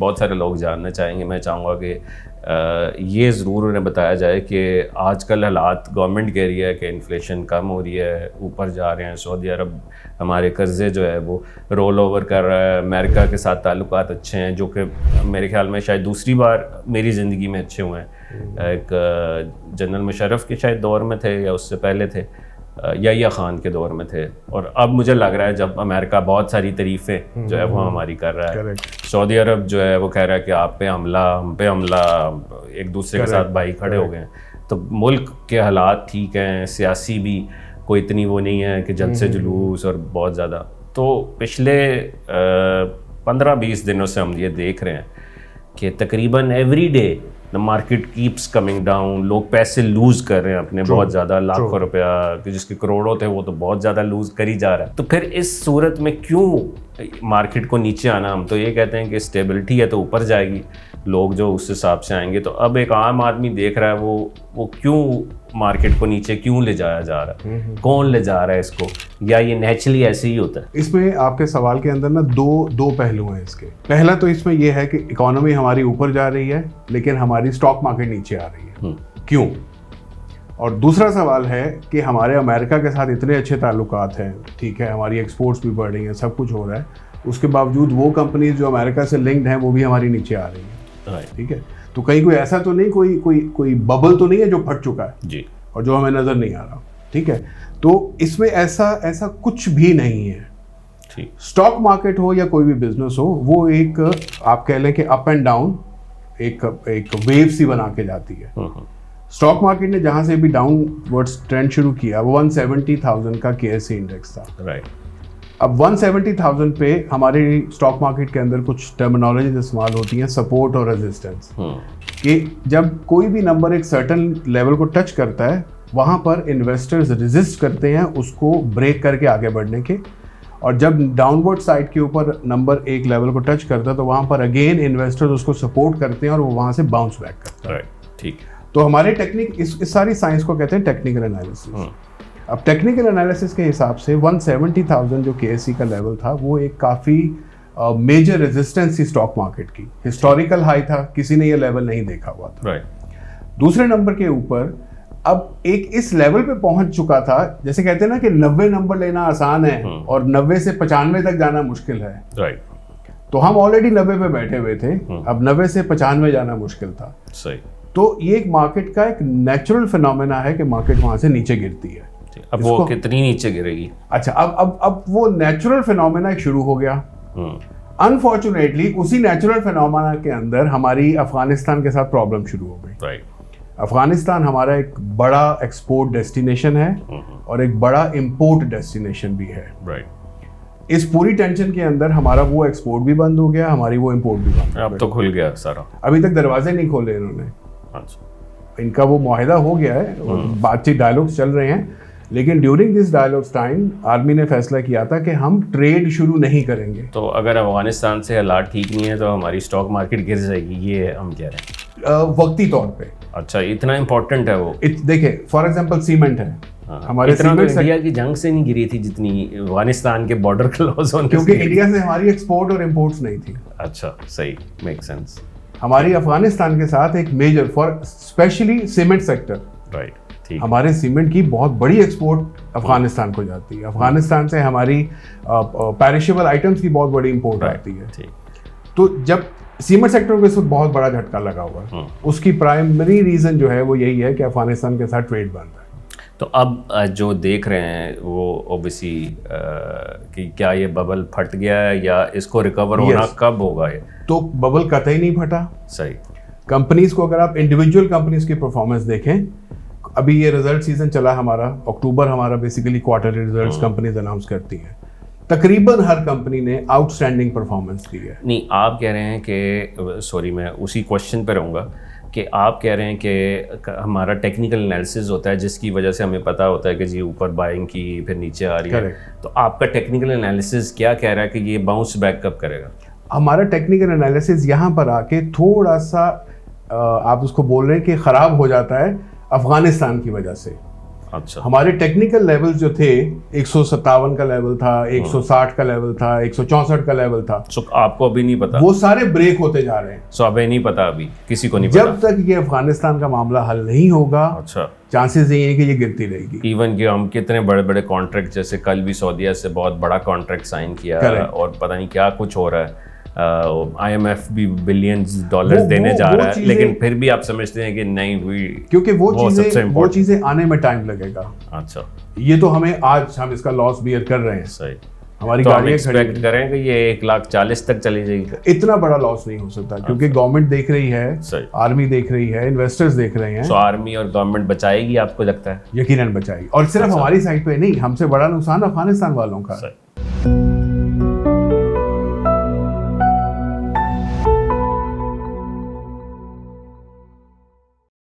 बहुत सारे लोग जानना चाहेंगे। मैं चाहूँगा कि ये ज़रूर उन्हें बताया जाए कि आजकल हालात, गवर्नमेंट कह रही है कि इन्फ्लेशन कम हो रही है, ऊपर जा रहे हैं, सऊदी अरब हमारे कर्ज़े जो है वो रोल ओवर कर रहा है, अमेरिका के साथ ताल्लुकात अच्छे हैं, जो कि मेरे ख्याल में शायद दूसरी बार मेरी ज़िंदगी में अच्छे हुए हैं। एक जनरल मुशर्रफ के शायद दौर में थे या उससे पहले थे, या ख़ान के दौर में थे, और अब मुझे लग रहा है जब अमेरिका बहुत सारी तारीफ़ें जो है वो हमारी कर रहा है, सऊदी अरब जो है वो कह रहा है कि आप पे हमला, हम पे हमला, एक दूसरे के साथ भाई खड़े हो गए हैं। तो मुल्क के हालात ठीक हैं, सियासी भी कोई इतनी वो नहीं है कि जल्द से जुलूस और बहुत ज़्यादा। तो पिछले 15-20 दिनों से हम ये देख रहे हैं कि तकरीबन every day the market keeps coming down, लोग पैसे लूज़ कर रहे हैं अपने बहुत ज़्यादा, लाखों रुपया जिसके करोड़ों थे वो तो बहुत ज़्यादा लूज़ कर ही जा रहा है। तो फिर इस सूरत में क्यों मार्केट को नीचे आना? हम तो ये कहते हैं कि स्टेबिलिटी है तो ऊपर जाएगी, लोग जो उस हिसाब से आएंगे। तो अब एक आम आदमी देख रहा है वो क्यों मार्केट को नीचे क्यों ले जाया जा रहा है, कौन ले जा रहा है इसको, या ये नेचुरली ऐसे ही होता है? इसमें आपके सवाल के अंदर ना दो पहलू हैं इसके। पहला तो इसमें यह है कि इकोनॉमी हमारी ऊपर जा रही है लेकिन हमारी स्टॉक मार्केट नीचे आ रही है, क्यों? और दूसरा सवाल है कि हमारे अमेरिका के साथ इतने अच्छे ताल्लुकात हैं, ठीक है, हमारी एक्सपोर्ट्स भी बढ़ रही हैं, सब कुछ हो रहा है, उसके बावजूद वो कंपनीज जो अमेरिका से लिंक्ड हैं वो भी हमारी नीचे आ रही हैं, ठीक है। तो कहीं कोई ऐसा तो नहीं, कोई बबल तो नहीं है जो फट चुका है जी, और जो हमें नजर नहीं आ रहा, ठीक है। तो इसमें ऐसा कुछ भी नहीं है। स्टॉक मार्केट हो या कोई भी बिजनेस हो, वो एक आप कह लें कि अप एंड डाउन एक वेव सी बना के जाती है। स्टॉक मार्केट ने जहां से भी डाउनवर्ड्स ट्रेंड शुरू किया वो 170,000 का KSE इंडेक्स था, राइट। अब 170,000 पे हमारे स्टॉक मार्केट के अंदर कुछ टर्मिनोलॉजी इस्तेमाल होती हैं, सपोर्ट और रेजिस्टेंस, कि जब कोई भी नंबर एक सर्टेन लेवल को टच करता है वहाँ पर इन्वेस्टर्स रेजिस्ट करते हैं उसको ब्रेक करके आगे बढ़ने के, और जब डाउनवर्ड साइड के ऊपर नंबर एक लेवल को टच करता है तो वहाँ पर अगेन इन्वेस्टर्स उसको सपोर्ट करते हैं और वो वहाँ से बाउंस बैक करता है, राइट, ठीक। तो हमारे टेक्निक इस सारी साइंस को कहते हैं टेक्निकल एनालिसिस। अब टेक्निकल एनालिसिस के हिसाब से 170,000 जो KSE का लेवल था वो एक काफ़ी मेजर रेजिस्टेंस थी स्टॉक मार्केट की, हिस्टोरिकल हाई था, किसी ने ये लेवल नहीं देखा हुआ था, राइट। दूसरे नंबर के ऊपर अब एक इस लेवल पे पहुंच चुका था, जैसे कहते हैं ना कि 90 नंबर लेना आसान है और 90 से 95 तक जाना मुश्किल है, राइट। तो हम ऑलरेडी 90 पे बैठे हुए थे, अब 90 से 95 जाना मुश्किल था, सही। तो ये एक मार्केट का एक नेचुरल फिनोमेना है कि मार्केट वहां से नीचे गिरती है। अब वो कितनी नीचे गिरेगी? अच्छा, अब वो नेचुरल फिनोमेना एक शुरू हो गया। अनफॉर्चुनेटली उसी नेचुरल फिनोमेना के अंदर हमारी अफगानिस्तान के साथ प्रॉब्लम शुरू हो गई, राइट। अफगानिस्तान हमारा एक बड़ा एक्सपोर्ट डेस्टिनेशन है और एक बड़ा इंपोर्ट डेस्टिनेशन भी है, राइट। इस पूरी टेंशन के अंदर हमारा वो एक्सपोर्ट भी बंद हो गया, हमारी वो इंपोर्ट भी बंद हो गया। अब तो खुल गया सारा, अभी तक दरवाजे नहीं खोले इन्होंने। अच्छा, इनका वो मुआहिदा हो गया है, बातचीत डायलॉग्स चल रहे हैं, लेकिन during this dialogues time army ने फैसला किया था कि हम ट्रेड शुरू नहीं करेंगे। तो अगर अफगानिस्तान से हालात ठीक नहीं है तो हमारी स्टॉक मार्केट गिर जाएगी, ये हम कह रहे हैं वक्ती तौर पे। अच्छा, इतना इंपॉर्टेंट है वो? देखिए फॉर एग्जांपल सीमेंट है, हमारे इतना तो इंडिया की जंग से नहीं गिरी थी जितनी अफगानिस्तान के बॉर्डर क्लोज होने, क्योंकि इंडिया से हमारी एक्सपोर्ट और इंपोर्ट्स नहीं थी। अच्छा, सही, मेक सेंस। हमारी अफगानिस्तान के साथ एक major for specially cement sector, right, ठीक। हमारे सीमेंट की बहुत बड़ी एक्सपोर्ट अफगानिस्तान को जाती है, अफगानिस्तान से हमारी पेरिशेबल आइटम्स की बहुत बड़ी इंपोर्ट आती है, ठीक। तो जब सीमेंट सेक्टर को इस वक्त बहुत बड़ा झटका लगा हुआ है, उसकी प्राइमरी रीजन जो है वो यही है कि अफगानिस्तान के साथ ट्रेड बंद है। तो अब जो देख रहे हैं वो ओबियसली कि क्या ये बबल फट गया है या इसको रिकवर होना कब होगा? ये तो बबल कतई नहीं फटा, सही। कंपनीज को अगर आप इंडिविजुअल कंपनीज की परफॉर्मेंस देखें, अभी ये रिजल्ट सीजन चला हमारा, अक्टूबर हमारा basically quarterly results companies announce करती हैं, तकरीबन हर कंपनी ने आउटस्टैंडिंग परफॉर्मेंस दी है। नहीं, आप कह रहे हैं कि सॉरी मैं उसी क्वेश्चन पे रहूँगा कि आप कह रहे हैं कि हमारा टेक्निकल एनालिसिस होता है जिसकी वजह से हमें पता होता है कि जी ऊपर बाइंग की फिर नीचे आ रही है, तो आपका टेक्निकल एनालिसिस क्या कह रहा है कि ये बाउंस बैक कब करेगा? हमारा टेक्निकल एनालिसिस यहाँ पर आके थोड़ा सा आप उसको बोल रहे हैं कि ख़राब हो जाता है अफगानिस्तान की वजह से। अच्छा। हमारे टेक्निकल लेवल जो थे 157 का लेवल था, 160 का लेवल था, 164 का लेवल था। सो आपको अभी नहीं पता? वो सारे ब्रेक होते जा रहे हैं। सो अभी नहीं पता, अभी किसी को नहीं जब तक ये अफगानिस्तान का मामला हल नहीं होगा, अच्छा, चांसेस ये हैं कि ये गिरती रहेगी। इवन कि हम कितने बड़े बड़े कॉन्ट्रैक्ट, जैसे कल भी सऊदीया से बहुत बड़ा कॉन्ट्रैक्ट साइन किया और पता नहीं क्या कुछ हो रहा है, IMF भी बिलियंस डॉलर्स देने जा रहा है, लेकिन फिर भी आप समझते हैं कि नहीं हुई, क्योंकि वो चीजें आने में टाइम लगेगा। अच्छा, ये तो आज हम इसका लॉस बियर कर रहे हैं। सही। हमारी तो हम गाड़ियां एक्सपेक्ट करें कि ये 1,40,000 तक चली जाएगी? इतना बड़ा लॉस नहीं हो सकता, क्योंकि गवर्नमेंट देख रही है, आर्मी देख रही है, इन्वेस्टर्स देख रहे हैं। तो आर्मी और गवर्नमेंट बचाएगी, आपको लगता है? यकीनन बचाएगी, और सिर्फ हमारी साइड पे नहीं, हमसे बड़ा नुकसान अफगानिस्तान वालों का।